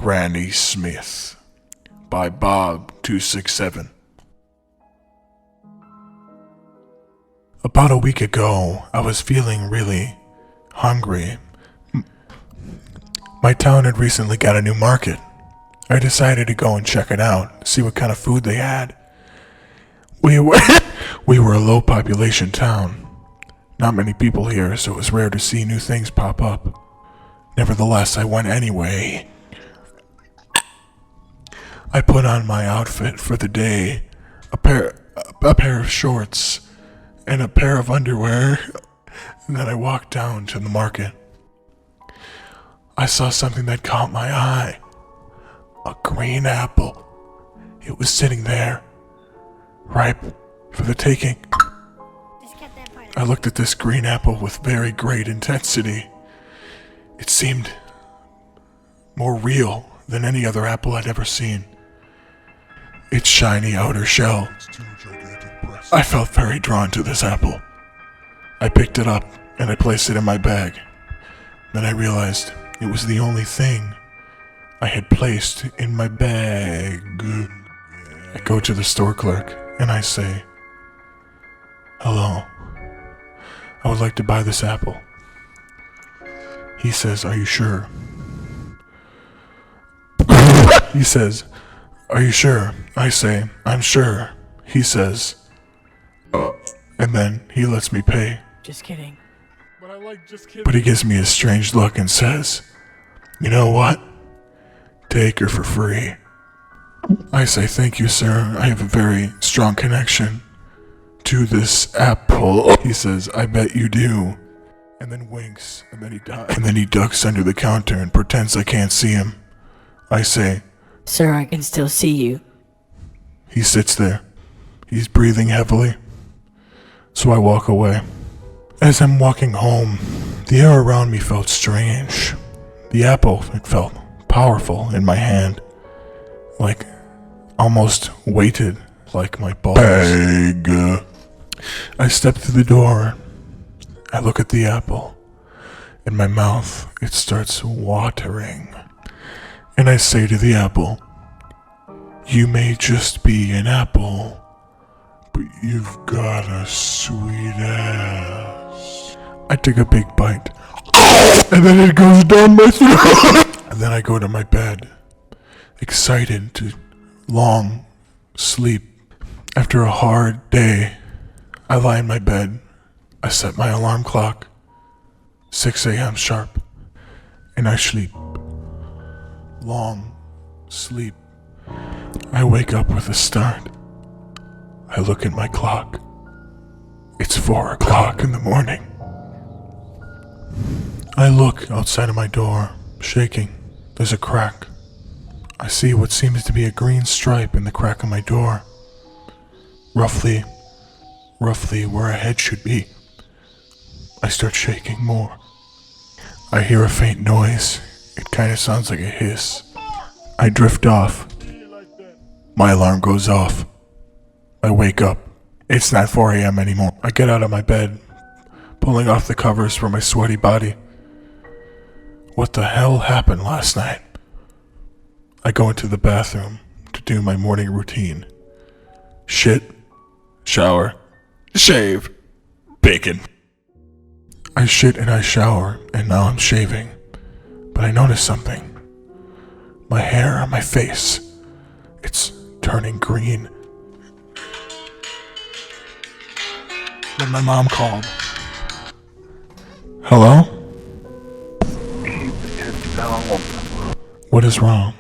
Granny Smith by bob267. About a week ago, I was feeling really hungry. My town had recently got a new market. I decided to go and check it out, see what kind of food they had. We were a low population town. Not many people here, so it was rare to see new things pop up. Nevertheless, I went anyway. I put on my outfit for the day, a pair of shorts and a pair of underwear, and then I walked down to the market. I saw something that caught my eye. A green apple. It was sitting there, ripe for the taking. I looked at this green apple with very great intensity. It seemed more real than any other apple I'd ever seen. Its shiny outer shell. I felt very drawn to this apple. I picked it up and I placed it in my bag. Then I realized it was the only thing I had placed in my bag. I go to the store clerk and I say, "Hello, I would like to buy this apple." He says, "Are you sure?" He says, "Are you sure?" I say, "I'm sure." He says, and then he lets me pay. Just kidding. But he gives me a strange look and says, "You know what? Take her for free." I say, "Thank you, sir. I have a very strong connection to this apple." He says, "I bet you do." And then winks, and then he ducks under the counter and pretends I can't see him. I say, "Sir, I can still see you." He sits there. He's breathing heavily. So I walk away. As I'm walking home, the air around me felt strange. The apple, it felt powerful in my hand. Like, almost weighted like my balls. I step through the door. I look at the apple. In my mouth, it starts watering. And I say to the apple, "You may just be an apple, but you've got a sweet ass." I take a big bite, and then it goes down my throat. And then I go to my bed, excited to long sleep. After a hard day, I lie in my bed. I set my alarm clock, 6 a.m. sharp, and I sleep. Long sleep. I wake up with a start. I look at my clock. It's 4 o'clock in the morning. I look outside of my door, shaking. There's a crack. I see what seems to be a green stripe in the crack of my door. Roughly where a head should be. I start shaking more. I hear a faint noise. It kind of sounds like a hiss. I drift off. My alarm goes off. I wake up. It's not 4 a.m. anymore. I get out of my bed, pulling off the covers from my sweaty body. What the hell happened last night? I go into the bathroom to do my morning routine. Shit, shower, shave, bacon. I shit and I shower, and now I'm shaving. But I notice something. My hair on my face, it's turning green. Then my mom called. "Hello? What is wrong?"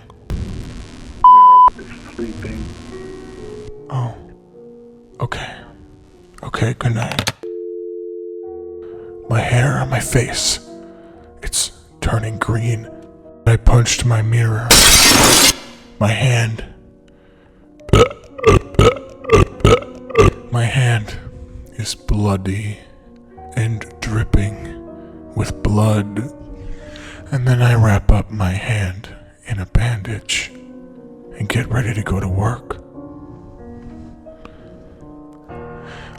Sleeping. "Oh, okay. Okay, good night." My hair on my face, it's turning green. I punched my mirror. My hand is bloody and dripping with blood. And then I wrap up my hand in a bandage and get ready to go to work.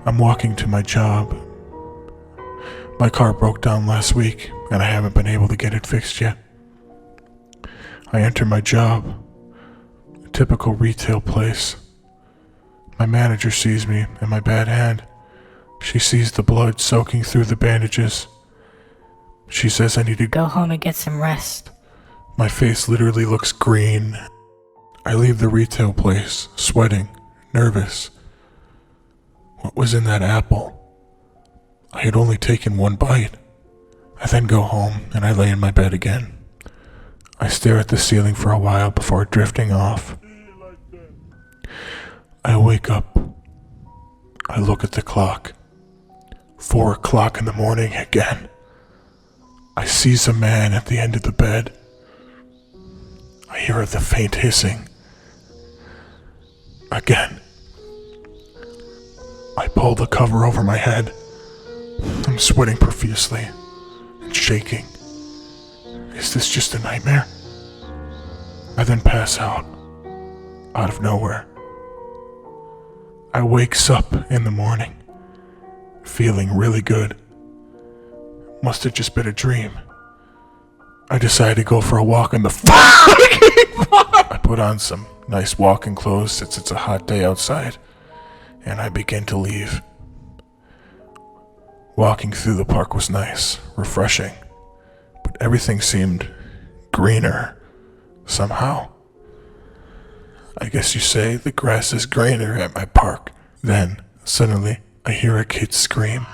I'm walking to my job. My car broke down last week, and I haven't been able to get it fixed yet. I enter my job, a typical retail place. My manager sees me and my bad hand. She sees the blood soaking through the bandages. She says I need to Go home and get some rest. My face literally looks green. I leave the retail place, sweating, nervous. What was in that apple? I had only taken one bite. I then go home and I lay in my bed again. I stare at the ceiling for a while before drifting off. I wake up. I look at the clock. 4 o'clock in the morning again. I seize a man at the end of the bed. I hear the faint hissing. Again. I pull the cover over my head. I'm sweating profusely and shaking. Is this just a nightmare? I then pass out of nowhere. I wakes up in the morning, feeling really good. Must have just been a dream. I decided to go for a walk in the I put on some nice walking clothes since it's a hot day outside, and I begin to leave. Walking through the park was nice, refreshing, but everything seemed greener somehow. I guess you say the grass is greener at my park. Then, suddenly, I hear a kid scream.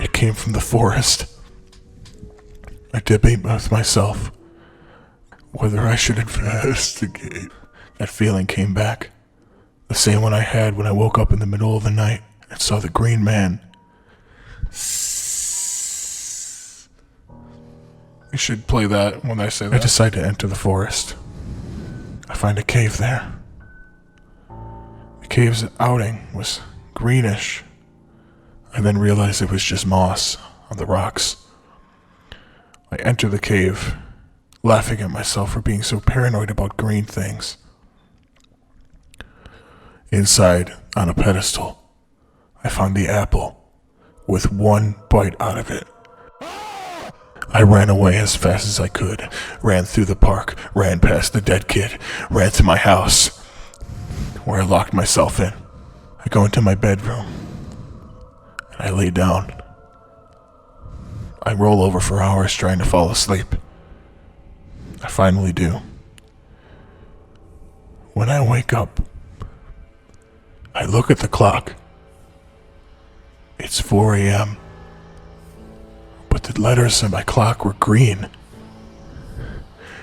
It came from the forest. I debate with myself whether I should investigate. That feeling came back. The same one I had when I woke up in the middle of the night and saw the green man. You should play that when I say that. I decide to enter the forest. I find a cave there. The cave's outing was greenish. I then realized it was just moss on the rocks. I enter the cave, laughing at myself for being so paranoid about green things. Inside, on a pedestal, I found the apple, with one bite out of it. I ran away as fast as I could, ran through the park, ran past the dead kid, ran to my house, where I locked myself in. I go into my bedroom, and I lay down. I roll over for hours trying to fall asleep. I finally do. When I wake up, I look at the clock. It's 4 a.m., but the letters on my clock were green.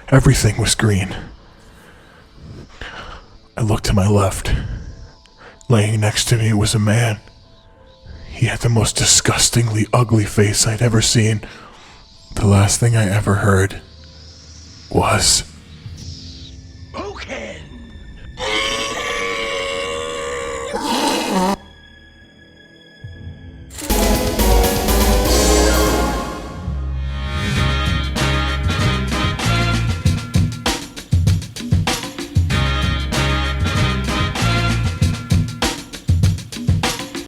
Everything was green. I looked to my left. Laying next to me was a man. He had the most disgustingly ugly face I'd ever seen. The last thing I ever heard was